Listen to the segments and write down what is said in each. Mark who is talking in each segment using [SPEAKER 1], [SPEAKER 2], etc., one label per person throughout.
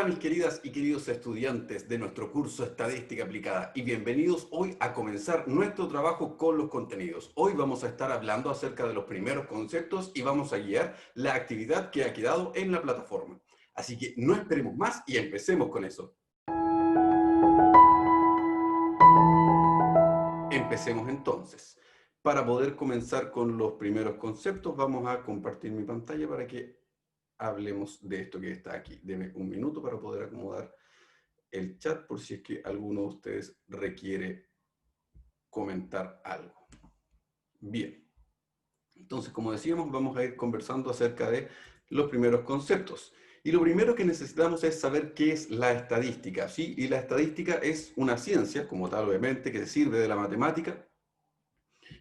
[SPEAKER 1] Hola mis queridas y queridos estudiantes de nuestro curso Estadística Aplicada y bienvenidos hoy a comenzar nuestro trabajo con los contenidos. Hoy vamos a estar hablando acerca de los primeros conceptos y vamos a guiar la actividad que ha quedado en la plataforma. Así que no esperemos más y empecemos con eso. Empecemos entonces. Para poder comenzar con los primeros conceptos vamos a compartir mi pantalla para que hablemos de esto que está aquí. Denme un minuto para poder acomodar el chat por si es que alguno de ustedes requiere comentar algo. Bien, entonces como decíamos vamos a ir conversando acerca de los primeros conceptos. Y lo primero que necesitamos es saber qué es la estadística, ¿sí? Y la estadística es una ciencia, como tal obviamente, que sirve de la matemática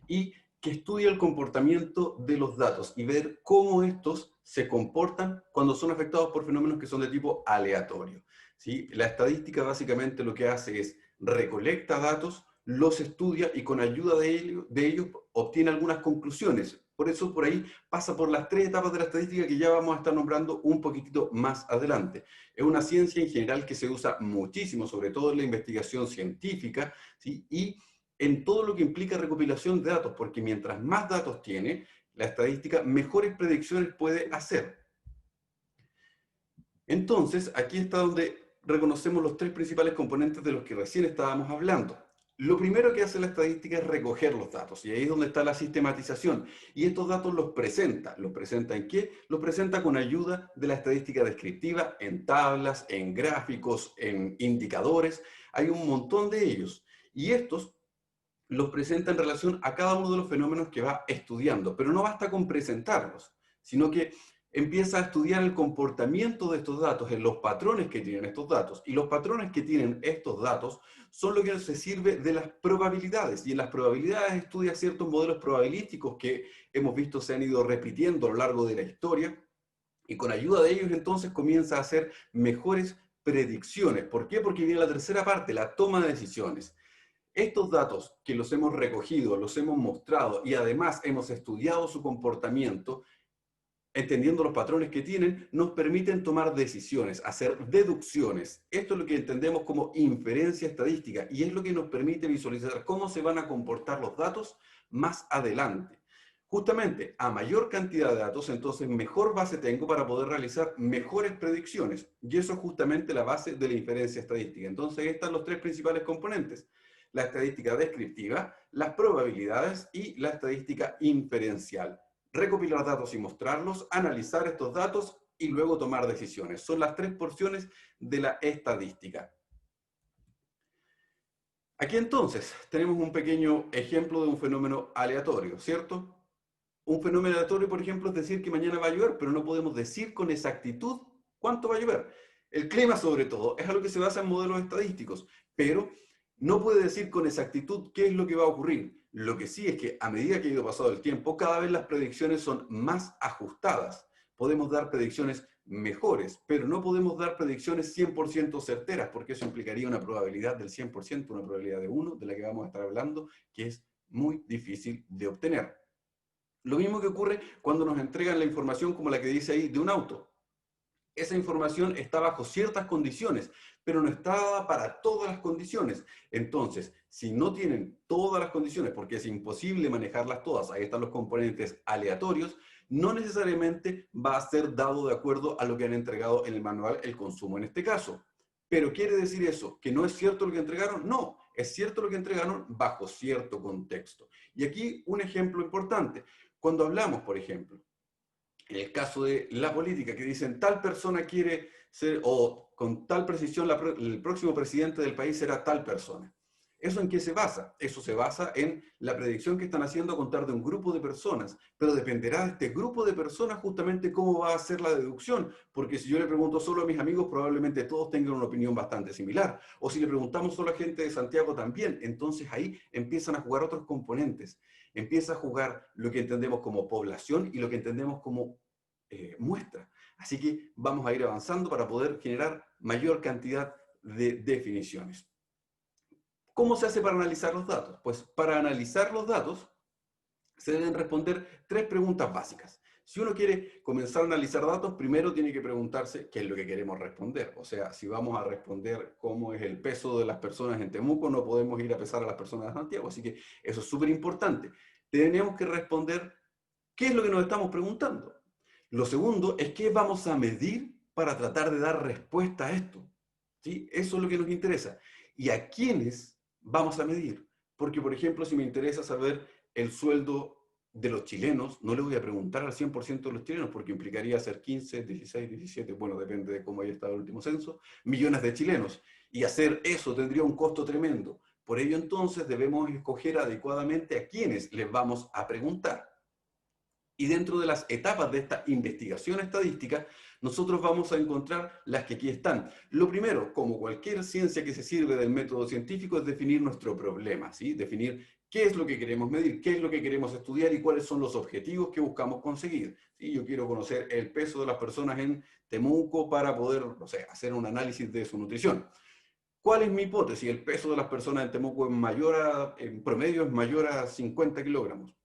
[SPEAKER 1] y que estudia el comportamiento de los datos y ver cómo estos se comportan cuando son afectados por fenómenos que son de tipo aleatorio, ¿sí? La estadística básicamente lo que hace es recolecta datos, los estudia y con ayuda de ellos obtiene algunas conclusiones. Por eso por ahí pasa por las 3 etapas de la estadística que ya vamos a estar nombrando un poquitito más adelante. Es una ciencia en general que se usa muchísimo, sobre todo en la investigación científica, ¿sí? Y en todo lo que implica recopilación de datos, porque mientras más datos tiene, la estadística mejores predicciones puede hacer. Entonces, aquí está donde reconocemos los 3 principales componentes de los que recién estábamos hablando. Lo primero que hace la estadística es recoger los datos, y ahí es donde está la sistematización. Y estos datos los presenta. ¿Los presenta en qué? Los presenta con ayuda de la estadística descriptiva, en tablas, en gráficos, en indicadores. Hay un montón de ellos. Y estos los presenta en relación a cada uno de los fenómenos que va estudiando, pero no basta con presentarlos, sino que empieza a estudiar el comportamiento de estos datos, en los patrones que tienen estos datos, y los patrones que tienen estos datos son lo que se sirve de las probabilidades, y en las probabilidades estudia ciertos modelos probabilísticos que hemos visto se han ido repitiendo a lo largo de la historia, y con ayuda de ellos entonces comienza a hacer mejores predicciones. ¿Por qué? Porque viene la tercera parte, la toma de decisiones. Estos datos que los hemos recogido, los hemos mostrado y además hemos estudiado su comportamiento, entendiendo los patrones que tienen, nos permiten tomar decisiones, hacer deducciones. Esto es lo que entendemos como inferencia estadística y es lo que nos permite visualizar cómo se van a comportar los datos más adelante. Justamente, a mayor cantidad de datos, entonces mejor base tengo para poder realizar mejores predicciones. Y eso es justamente la base de la inferencia estadística. Entonces, están los 3 principales componentes: la estadística descriptiva, las probabilidades y la estadística inferencial. Recopilar datos y mostrarlos, analizar estos datos y luego tomar decisiones. Son las 3 porciones de la estadística. Aquí entonces tenemos un pequeño ejemplo de un fenómeno aleatorio, ¿cierto? Un fenómeno aleatorio, por ejemplo, es decir que mañana va a llover, pero no podemos decir con exactitud cuánto va a llover. El clima, sobre todo, es algo que se basa en modelos estadísticos, pero no puede decir con exactitud qué es lo que va a ocurrir. Lo que sí es que a medida que ha ido pasado el tiempo, cada vez las predicciones son más ajustadas. Podemos dar predicciones mejores, pero no podemos dar predicciones 100% certeras, porque eso implicaría una probabilidad del 100%, una probabilidad de 1, de la que vamos a estar hablando, que es muy difícil de obtener. Lo mismo que ocurre cuando nos entregan la información como la que dice ahí de un auto. Esa información está bajo ciertas condiciones, pero no está dada para todas las condiciones. Entonces, si no tienen todas las condiciones, porque es imposible manejarlas todas, ahí están los componentes aleatorios, no necesariamente va a ser dado de acuerdo a lo que han entregado en el manual el consumo en este caso. Pero ¿quiere decir eso? ¿Que no es cierto lo que entregaron? No, es cierto lo que entregaron bajo cierto contexto. Y aquí un ejemplo importante. Cuando hablamos, por ejemplo, en el caso de la política, que dicen tal persona quiere ser, o con tal precisión el próximo presidente del país será tal persona. ¿Eso en qué se basa? Eso se basa en la predicción que están haciendo a contar de un grupo de personas, pero dependerá de este grupo de personas justamente cómo va a ser la deducción, porque si yo le pregunto solo a mis amigos, probablemente todos tengan una opinión bastante similar, o si le preguntamos solo a gente de Santiago también, entonces ahí empiezan a jugar otros componentes. Empieza a jugar lo que entendemos como población y lo que entendemos como muestra. Así que vamos a ir avanzando para poder generar mayor cantidad de definiciones. ¿Cómo se hace para analizar los datos? Pues para analizar los datos se deben responder 3 preguntas básicas. Si uno quiere comenzar a analizar datos, primero tiene que preguntarse qué es lo que queremos responder. O sea, si vamos a responder cómo es el peso de las personas en Temuco, no podemos ir a pesar a las personas de Santiago. Así que eso es súper importante. Tenemos que responder qué es lo que nos estamos preguntando. Lo segundo es qué vamos a medir para tratar de dar respuesta a esto. ¿Sí? Eso es lo que nos interesa. ¿Y a quiénes vamos a medir? Porque, por ejemplo, si me interesa saber el sueldo de los chilenos, no le voy a preguntar al 100% de los chilenos, porque implicaría hacer 15, 16, 17, bueno, depende de cómo haya estado el último censo, millones de chilenos. Y hacer eso tendría un costo tremendo. Por ello, entonces, debemos escoger adecuadamente a quiénes les vamos a preguntar. Y dentro de las etapas de esta investigación estadística, nosotros vamos a encontrar las que aquí están. Lo primero, como cualquier ciencia que se sirve del método científico, es definir nuestro problema, ¿sí? Definir qué es lo que queremos medir, qué es lo que queremos estudiar y cuáles son los objetivos que buscamos conseguir. ¿Sí? Yo quiero conocer el peso de las personas en Temuco para poder, no sé, hacer un análisis de su nutrición. ¿Cuál es mi hipótesis? El peso de las personas en Temuco es mayor en promedio es mayor a 50 kilogramos.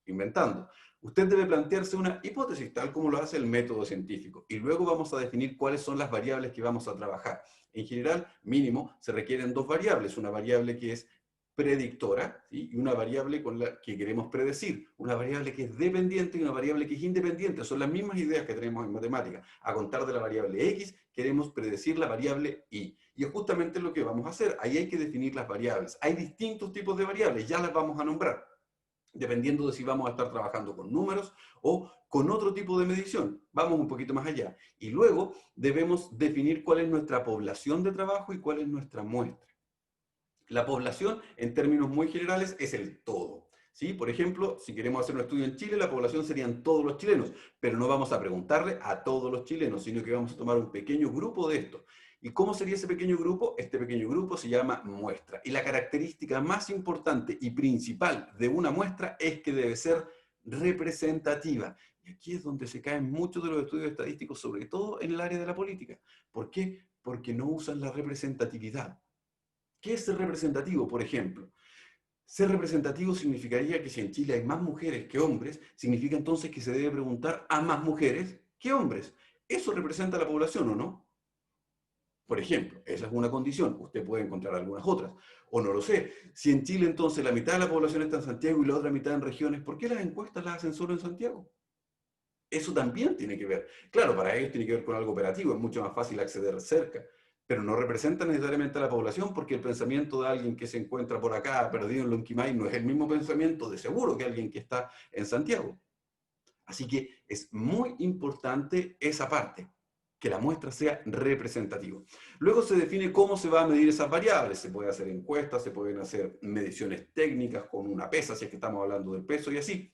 [SPEAKER 1] Inventando. Usted debe plantearse una hipótesis, tal como lo hace el método científico, y luego vamos a definir cuáles son las variables que vamos a trabajar. En general, mínimo, se requieren dos variables, una variable que es predictora, ¿sí? Y una variable con la que queremos predecir, una variable que es dependiente y una variable que es independiente. Son las mismas ideas que tenemos en matemáticas. A contar de la variable x, queremos predecir la variable y. Y es justamente lo que vamos a hacer. Ahí hay que definir las variables. Hay distintos tipos de variables, ya las vamos a nombrar, dependiendo de si vamos a estar trabajando con números o con otro tipo de medición. Vamos un poquito más allá. Y luego debemos definir cuál es nuestra población de trabajo y cuál es nuestra muestra. La población, en términos muy generales, es el todo. ¿Sí? Por ejemplo, si queremos hacer un estudio en Chile, la población serían todos los chilenos, pero no vamos a preguntarle a todos los chilenos, sino que vamos a tomar un pequeño grupo de estos. ¿Y cómo sería ese pequeño grupo? Este pequeño grupo se llama muestra. Y la característica más importante y principal de una muestra es que debe ser representativa. Y aquí es donde se caen muchos de los estudios estadísticos, sobre todo en el área de la política. ¿Por qué? Porque no usan la representatividad. ¿Qué es ser representativo, por ejemplo? Ser representativo significaría que si en Chile hay más mujeres que hombres, significa entonces que se debe preguntar a más mujeres que hombres. ¿Eso representa a la población o no? Por ejemplo, esa es una condición. Usted puede encontrar algunas otras. O no lo sé. Si en Chile entonces la mitad de la población está en Santiago y la otra mitad en regiones, ¿por qué las encuestas las hacen solo en Santiago? Eso también tiene que ver. Claro, para ellos tiene que ver con algo operativo, es mucho más fácil acceder cerca, pero no representa necesariamente a la población porque el pensamiento de alguien que se encuentra por acá, perdido en Lonquimay, no es el mismo pensamiento de seguro que alguien que está en Santiago. Así que es muy importante esa parte, que la muestra sea representativa. Luego se define cómo se va a medir esas variables. Se puede hacer encuestas, se pueden hacer mediciones técnicas con una pesa, si es que estamos hablando del peso y así.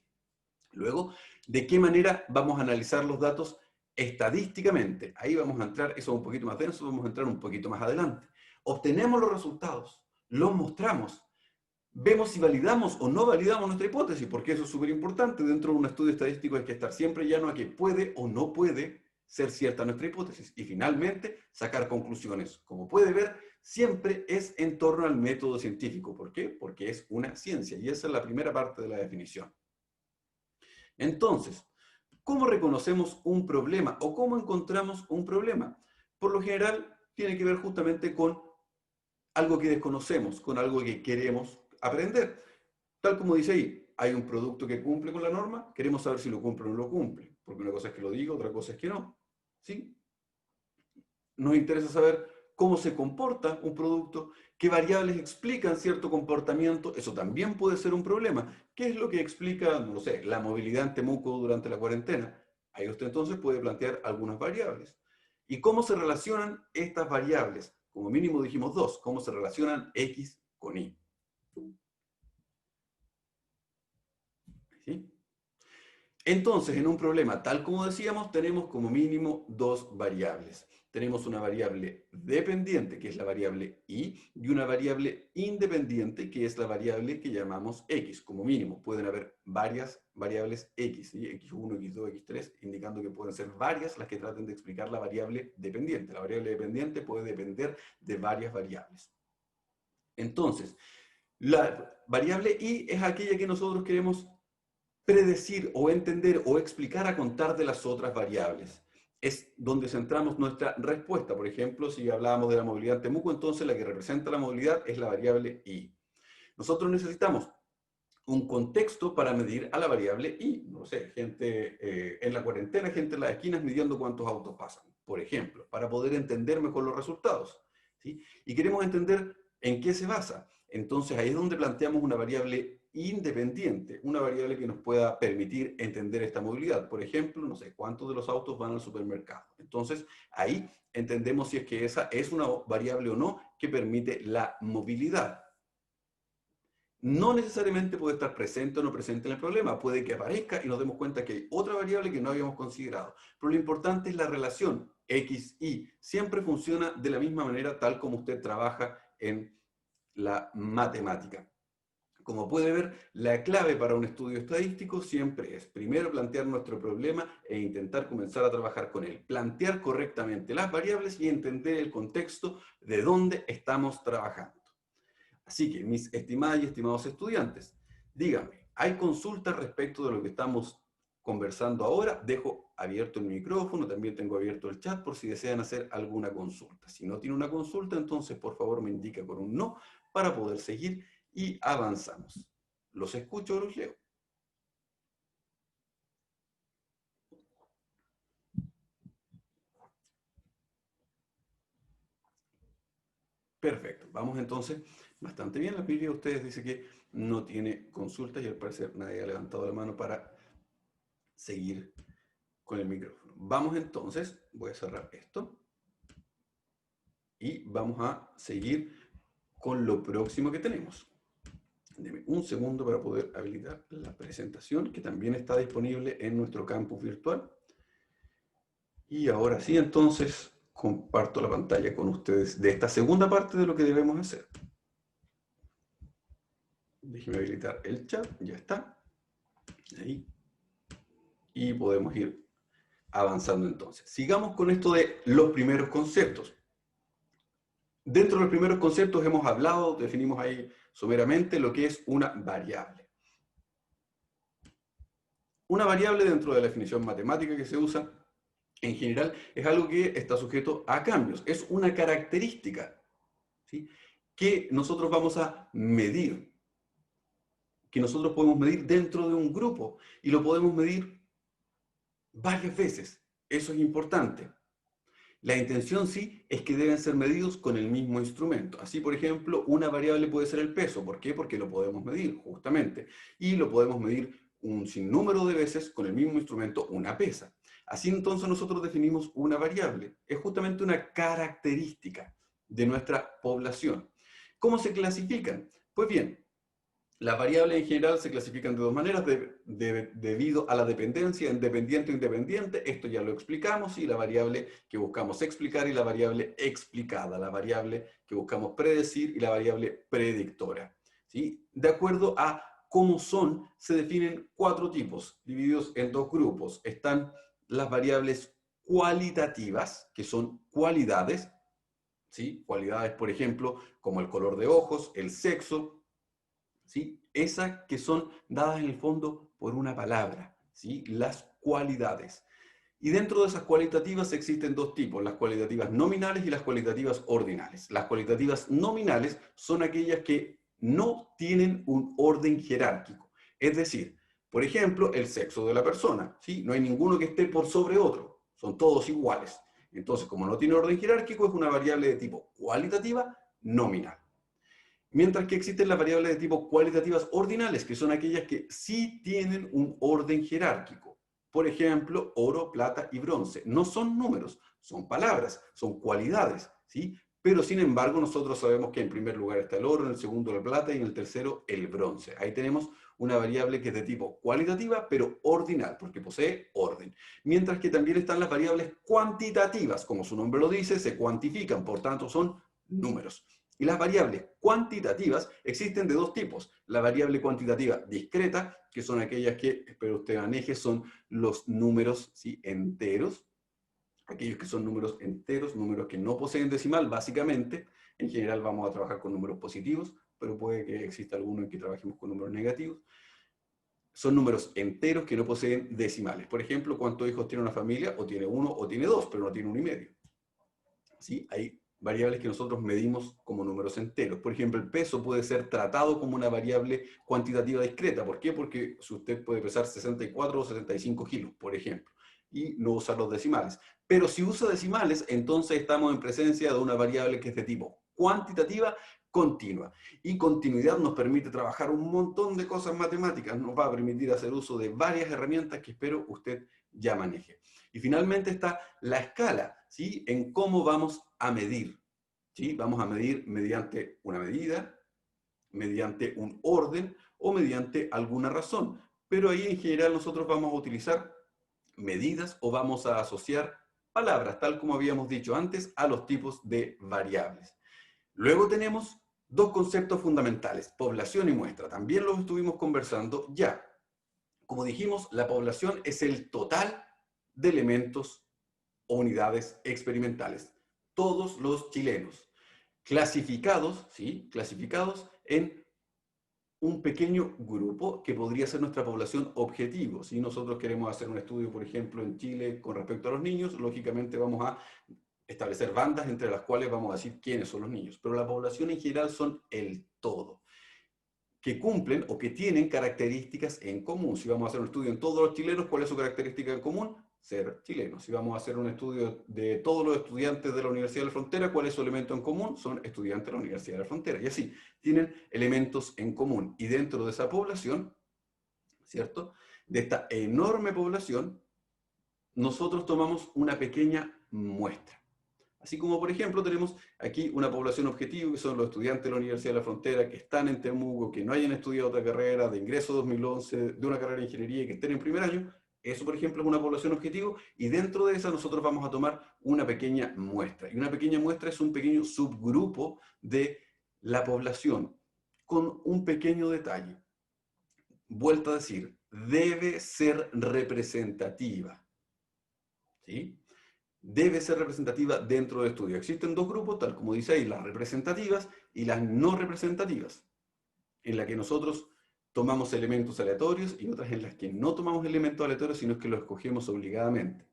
[SPEAKER 1] Luego, ¿de qué manera vamos a analizar los datos estadísticamente? Ahí vamos a entrar, eso es un poquito más denso, vamos a entrar un poquito más adelante. Obtenemos los resultados, los mostramos, vemos si validamos o no validamos nuestra hipótesis, porque eso es súper importante. Dentro de un estudio estadístico hay que estar siempre llano a que puede o no puede ser cierta nuestra hipótesis. Y finalmente, sacar conclusiones. Como puede ver, siempre es en torno al método científico. ¿Por qué? Porque es una ciencia y esa es la primera parte de la definición. Entonces, ¿cómo reconocemos un problema o cómo encontramos un problema? Por lo general, tiene que ver justamente con algo que desconocemos, con algo que queremos aprender. Tal como dice ahí, hay un producto que cumple con la norma, queremos saber si lo cumple o no lo cumple, porque una cosa es que lo diga, otra cosa es que no. ¿Sí? Nos interesa saber cómo se comporta un producto, qué variables explican cierto comportamiento, eso también puede ser un problema. ¿Qué es lo que explica, no sé, la movilidad en Temuco durante la cuarentena? Ahí usted entonces puede plantear algunas variables. ¿Y cómo se relacionan estas variables? Como mínimo dijimos dos, cómo se relacionan X con Y. ¿Sí? Entonces, en un problema, tal como decíamos, tenemos como mínimo dos variables. Tenemos una variable dependiente, que es la variable y una variable independiente, que es la variable que llamamos x. Como mínimo, pueden haber varias variables x, ¿sí? X1, X2, X3, indicando que pueden ser varias las que traten de explicar la variable dependiente. La variable dependiente puede depender de varias variables. Entonces, la variable y es aquella que nosotros queremos predecir o entender o explicar a contar de las otras variables. Es donde centramos nuestra respuesta. Por ejemplo, si hablábamos de la movilidad en Temuco, entonces la que representa la movilidad es la variable I. Nosotros necesitamos un contexto para medir a la variable I. No sé, gente en la cuarentena, gente en las esquinas midiendo cuántos autos pasan, por ejemplo, para poder entender mejor los resultados, ¿sí? Y queremos entender en qué se basa. Entonces ahí es donde planteamos una variable independiente, una variable que nos pueda permitir entender esta movilidad. Por ejemplo, no sé, cuántos de los autos van al supermercado. Entonces ahí entendemos si es que esa es una variable o no que permite la movilidad. No necesariamente puede estar presente o no presente en el problema, puede que aparezca y nos demos cuenta que hay otra variable que no habíamos considerado. Pero lo importante es la relación X-Y. Siempre funciona de la misma manera tal como usted trabaja en la matemática. Como puede ver, la clave para un estudio estadístico siempre es primero plantear nuestro problema e intentar comenzar a trabajar con él. Plantear correctamente las variables y entender el contexto de dónde estamos trabajando. Así que, mis estimadas y estimados estudiantes, díganme, ¿hay consultas respecto de lo que estamos conversando ahora? Dejo abierto el micrófono, también tengo abierto el chat por si desean hacer alguna consulta. Si no tiene una consulta, entonces por favor me indica con un no para poder seguir y avanzamos. Los escucho, los leo. Perfecto, vamos entonces bastante bien. La mayoría de ustedes dice que no tiene consultas y al parecer nadie ha levantado la mano para seguir con el micrófono. Vamos entonces, voy a cerrar esto y vamos a seguir con lo próximo que tenemos. Deme un segundo para poder habilitar la presentación que también está disponible en nuestro campus virtual. Y ahora sí, entonces, comparto la pantalla con ustedes de esta segunda parte de lo que debemos hacer. Déjenme habilitar el chat, ya está. Ahí. Y podemos ir avanzando entonces. Sigamos con esto de los primeros conceptos. Dentro de los primeros conceptos hemos hablado, definimos ahí someramente lo que es una variable. Una variable dentro de la definición matemática que se usa en general es algo que está sujeto a cambios. Es una característica, ¿sí?, que nosotros vamos a medir, que nosotros podemos medir dentro de un grupo y lo podemos medir varias veces. Eso es importante. La intención sí es que deben ser medidos con el mismo instrumento. Así, por ejemplo, una variable puede ser el peso. ¿Por qué? Porque lo podemos medir, justamente. Y lo podemos medir un sinnúmero de veces con el mismo instrumento, una pesa. Así entonces nosotros definimos una variable. Es justamente una característica de nuestra población. ¿Cómo se clasifican? Pues bien, las variables en general se clasifican de dos maneras debido a la dependencia en dependiente o independiente. Esto ya lo explicamos, y la variable que buscamos explicar y la variable explicada, la variable que buscamos predecir y la variable predictora, ¿sí? De acuerdo a cómo son, se definen cuatro tipos, divididos en dos grupos. Están las variables cualitativas, que son cualidades, ¿sí? Cualidades, por ejemplo, como el color de ojos, el sexo, ¿sí? Esas que son dadas en el fondo por una palabra, ¿sí? Las cualidades. Y dentro de esas cualitativas existen dos tipos, las cualitativas nominales y las cualitativas ordinales. Las cualitativas nominales son aquellas que no tienen un orden jerárquico. Es decir, por ejemplo, el sexo de la persona, ¿sí? No hay ninguno que esté por sobre otro, son todos iguales. Entonces, como no tiene orden jerárquico, es una variable de tipo cualitativa nominal. Mientras que existen las variables de tipo cualitativas ordinales, que son aquellas que sí tienen un orden jerárquico. Por ejemplo, oro, plata y bronce. No son números, son palabras, son cualidades, ¿sí? Pero sin embargo, nosotros sabemos que en primer lugar está el oro, en el segundo la plata y en el tercero el bronce. Ahí tenemos una variable que es de tipo cualitativa, pero ordinal, porque posee orden. Mientras que también están las variables cuantitativas, como su nombre lo dice, se cuantifican, por tanto son números. Y las variables cuantitativas existen de dos tipos. La variable cuantitativa discreta, que son aquellas que, espero usted maneje, son los números, ¿sí?, enteros. Aquellos que son números enteros, números que no poseen decimal, básicamente. En general vamos a trabajar con números positivos, pero puede que exista alguno en que trabajemos con números negativos. son números enteros que no poseen decimales. Por ejemplo, ¿cuántos hijos tiene una familia? O tiene uno o tiene dos, pero no tiene 1,5. ¿Sí? Hay variables que nosotros medimos como números enteros. Por ejemplo, el peso puede ser tratado como una variable cuantitativa discreta. ¿Por qué? Porque usted puede pesar 64 o 65 kilos, por ejemplo, y no usar los decimales. Pero si usa decimales, entonces estamos en presencia de una variable que es de tipo cuantitativa continua. Y continuidad nos permite trabajar un montón de cosas matemáticas, nos va a permitir hacer uso de varias herramientas que espero usted ya maneje. Y finalmente está la escala, ¿sí? En cómo vamos a medir, ¿sí? Vamos a medir mediante una medida, mediante un orden o mediante alguna razón. Pero ahí en general nosotros vamos a utilizar medidas o vamos a asociar palabras, tal como habíamos dicho antes, a los tipos de variables. Luego tenemos dos conceptos fundamentales, población y muestra. También los estuvimos conversando ya. Como dijimos, la población es el total de elementos o unidades experimentales. Todos los chilenos, clasificados, ¿sí? Clasificados en un pequeño grupo que podría ser nuestra población objetivo. Si nosotros queremos hacer un estudio, por ejemplo, en Chile con respecto a los niños, lógicamente vamos a establecer bandas entre las cuales vamos a decir quiénes son los niños. Pero la población en general son el todo, que cumplen o que tienen características en común. Si vamos a hacer un estudio en todos los chilenos, ¿cuál es su característica en común? Ser chilenos. Si vamos a hacer un estudio de todos los estudiantes de la Universidad de la Frontera, ¿cuál es su elemento en común? Son estudiantes de la Universidad de la Frontera. Y así, tienen elementos en común. Y dentro de esa población, ¿cierto? De esta enorme población, nosotros tomamos una pequeña muestra. Así como, por ejemplo, tenemos aquí una población objetivo, que son los estudiantes de la Universidad de la Frontera, que están en Temuco, que no hayan estudiado otra carrera, de ingreso 2011, de una carrera de ingeniería y que estén en primer año. Eso, por ejemplo, es una población objetivo, y dentro de esa nosotros vamos a tomar una pequeña muestra. Y una pequeña muestra es un pequeño subgrupo de la población, con un pequeño detalle. Vuelto a decir, debe ser representativa. ¿Sí? Debe ser representativa dentro del estudio. Existen dos grupos, tal como dice ahí, las representativas y las no representativas, en la que nosotros tomamos elementos aleatorios y otras en las que no tomamos elementos aleatorios, sino que los escogemos obligadamente.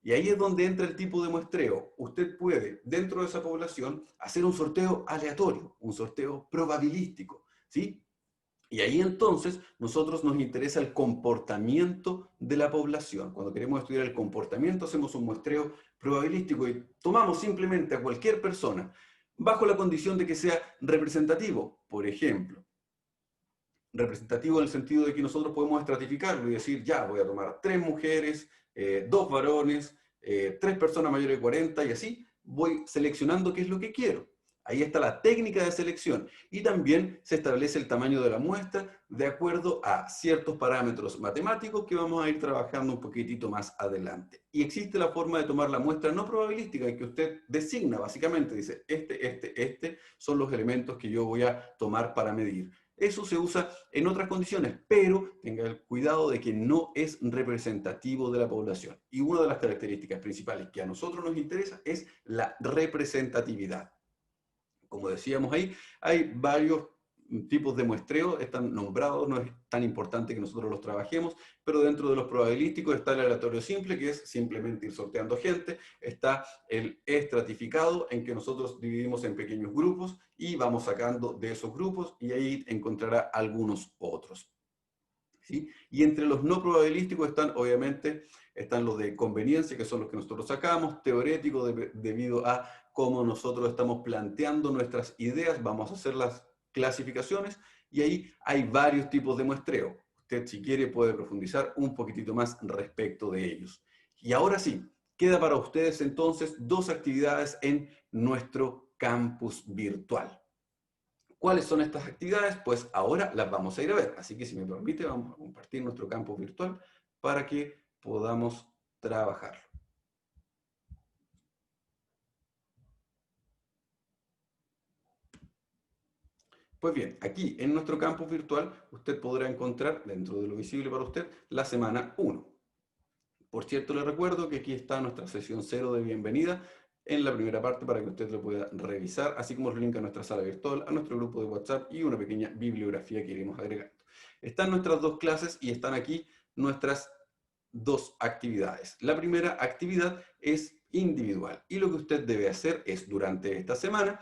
[SPEAKER 1] Y ahí es donde entra el tipo de muestreo. Usted puede, dentro de esa población, hacer un sorteo aleatorio, un sorteo probabilístico, ¿sí? Y ahí entonces nosotros nos interesa el comportamiento de la población. Cuando queremos estudiar el comportamiento hacemos un muestreo probabilístico y tomamos simplemente a cualquier persona bajo la condición de que sea representativo. Por ejemplo, representativo en el sentido de que nosotros podemos estratificarlo y decir, ya, voy a tomar 3 mujeres, 2 varones, 3 personas mayores de 40 y así voy seleccionando qué es lo que quiero. Ahí está la técnica de selección y también se establece el tamaño de la muestra de acuerdo a ciertos parámetros matemáticos que vamos a ir trabajando un poquitito más adelante. Y existe la forma de tomar la muestra no probabilística en que usted designa, básicamente dice, este son los elementos que yo voy a tomar para medir. Eso se usa en otras condiciones, pero tenga el cuidado de que no es representativo de la población. Y una de las características principales que a nosotros nos interesa es la representatividad. Como decíamos ahí, hay varios tipos de muestreo, están nombrados, no es tan importante que nosotros los trabajemos, pero dentro de los probabilísticos está el aleatorio simple, que es simplemente ir sorteando gente, está el estratificado, en que nosotros dividimos en pequeños grupos y vamos sacando de esos grupos y ahí encontrará algunos otros. ¿Sí? Y entre los no probabilísticos están, obviamente, están los de conveniencia, que son los que nosotros sacamos, teoréticos debido a cómo nosotros estamos planteando nuestras ideas, vamos a hacer las clasificaciones, y ahí hay varios tipos de muestreo. Usted, si quiere, puede profundizar un poquitito más respecto de ellos. Y ahora sí, queda para ustedes entonces 2 actividades en nuestro campus virtual. ¿Cuáles son estas actividades? Pues ahora las vamos a ir a ver. Así que si me permite, vamos a compartir nuestro campus virtual para que podamos trabajarlo. Pues bien, aquí en nuestro campus virtual usted podrá encontrar, dentro de lo visible para usted, la semana 1. Por cierto, le recuerdo que aquí está nuestra sesión 0 de bienvenida en la primera parte para que usted lo pueda revisar, así como los links a nuestra sala virtual, a nuestro grupo de WhatsApp y una pequeña bibliografía que iremos agregando. Están nuestras dos clases y están aquí nuestras dos actividades. La primera actividad es individual y lo que usted debe hacer es durante esta semana,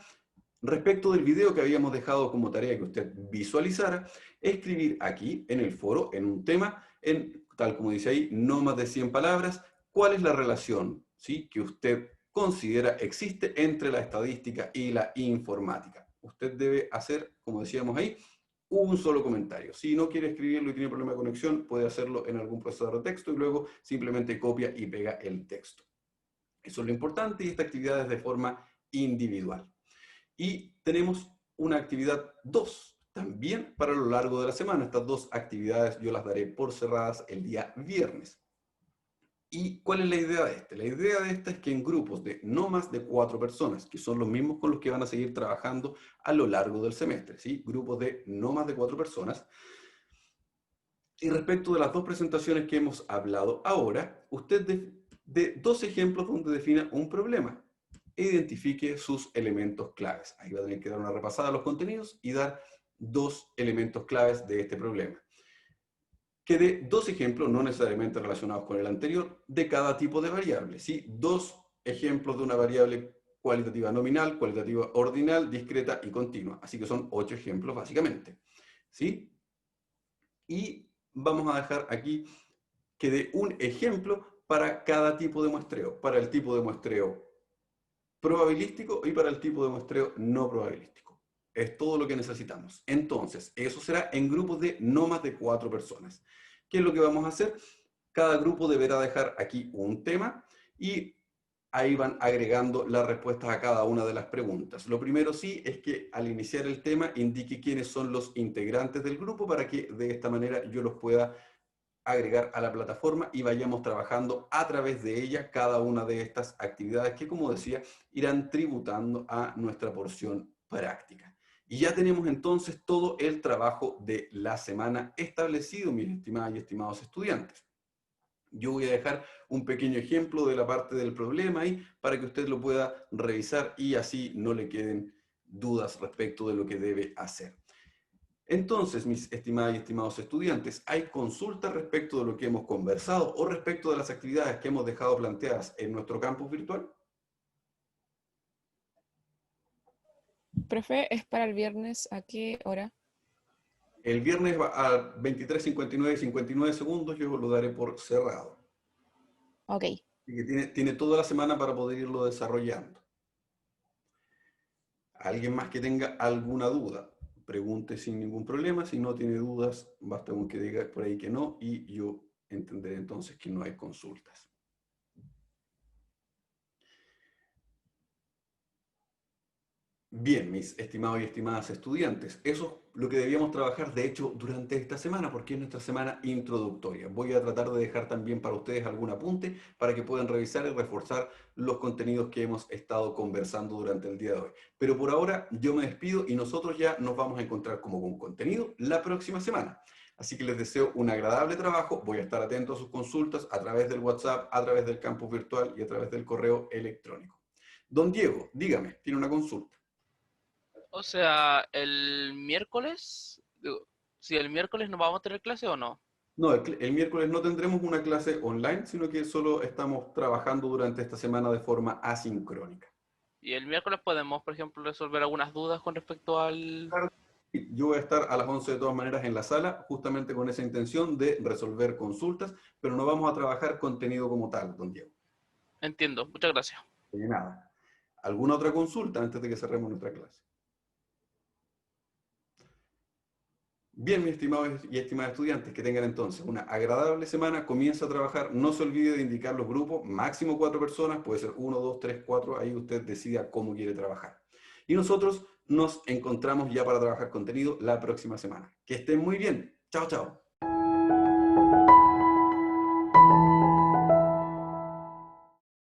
[SPEAKER 1] respecto del video que habíamos dejado como tarea que usted visualizara, escribir aquí en el foro, en un tema, tal como dice ahí, no más de 100 palabras, cuál es la relación, ¿sí?, que usted considera existe entre la estadística y la informática. Usted debe hacer, como decíamos ahí, un solo comentario. Si no quiere escribirlo y tiene problema de conexión, puede hacerlo en algún procesador de texto y luego simplemente copia y pega el texto. Eso es lo importante y esta actividad es de forma individual. Y tenemos una actividad 2, también para lo largo de la semana. Estas dos actividades yo las daré por cerradas el día viernes. ¿Y cuál es la idea de esta? La idea de esta es que en grupos de no más de 4 personas, que son los mismos con los que van a seguir trabajando a lo largo del semestre, ¿sí? Grupos de no más de 4 personas. Y respecto de las dos presentaciones que hemos hablado ahora, usted de dos ejemplos donde defina un problema e identifique sus elementos claves. Ahí va a tener que dar una repasada a los contenidos y dar dos elementos claves de este problema. Que dé dos ejemplos, no necesariamente relacionados con el anterior, de cada tipo de variable, ¿sí? Dos ejemplos de una variable cualitativa nominal, cualitativa ordinal, discreta y continua. Así que son 8 ejemplos básicamente, ¿sí? Y vamos a dejar aquí que dé un ejemplo para cada tipo de muestreo, para el tipo de muestreo probabilístico y para el tipo de muestreo no probabilístico. Es todo lo que necesitamos. Entonces, eso será en grupos de no más de 4 personas. ¿Qué es lo que vamos a hacer? Cada grupo deberá dejar aquí un tema y ahí van agregando las respuestas a cada una de las preguntas. Lo primero sí es que al iniciar el tema indique quiénes son los integrantes del grupo para que de esta manera yo los pueda agregar a la plataforma y vayamos trabajando a través de ella cada una de estas actividades que, como decía, irán tributando a nuestra porción práctica. Y ya tenemos entonces todo el trabajo de la semana establecido, mis estimadas y estimados estudiantes. Yo voy a dejar un pequeño ejemplo de la parte del problema ahí para que usted lo pueda revisar y así no le queden dudas respecto de lo que debe hacer. Entonces, mis estimadas y estimados estudiantes, ¿hay consultas respecto de lo que hemos conversado o respecto de las actividades que hemos dejado planteadas en nuestro campus virtual?
[SPEAKER 2] Profe, ¿es para el viernes a qué hora?
[SPEAKER 1] El viernes a 23:59 y 59 segundos yo lo daré por cerrado.
[SPEAKER 2] Ok.
[SPEAKER 1] Y que tiene toda la semana para poder irlo desarrollando. ¿Alguien más que tenga alguna duda? Pregunte sin ningún problema. Si no tiene dudas, basta con que diga por ahí que no y yo entenderé entonces que no hay consultas. Bien, mis estimados y estimadas estudiantes, eso es lo que debíamos trabajar, de hecho, durante esta semana, porque es nuestra semana introductoria. Voy a tratar de dejar también para ustedes algún apunte para que puedan revisar y reforzar los contenidos que hemos estado conversando durante el día de hoy. Pero por ahora yo me despido y nosotros ya nos vamos a encontrar como con contenido la próxima semana. Así que les deseo un agradable trabajo. Voy a estar atento a sus consultas a través del WhatsApp, a través del campus virtual y a través del correo electrónico. Don Diego, dígame, ¿tiene una consulta?
[SPEAKER 3] O sea, si el miércoles no vamos a tener clase o no.
[SPEAKER 1] No, el miércoles no tendremos una clase online, sino que solo estamos trabajando durante esta semana de forma asincrónica.
[SPEAKER 3] Y el miércoles podemos, por ejemplo, resolver algunas dudas con respecto al...
[SPEAKER 1] Claro, yo voy a estar a las 11 de todas maneras en la sala, justamente con esa intención de resolver consultas, pero no vamos a trabajar contenido como tal, don Diego.
[SPEAKER 3] Entiendo, muchas gracias.
[SPEAKER 1] De nada. ¿Alguna otra consulta antes de que cerremos nuestra clase? Bien, mis estimados y estimadas estudiantes, que tengan entonces una agradable semana, comienza a trabajar, no se olvide de indicar los grupos, máximo 4 personas, puede ser 1, 2, 3, 4, ahí usted decida cómo quiere trabajar. Y nosotros nos encontramos ya para trabajar contenido la próxima semana. Que estén muy bien. Chao, chao.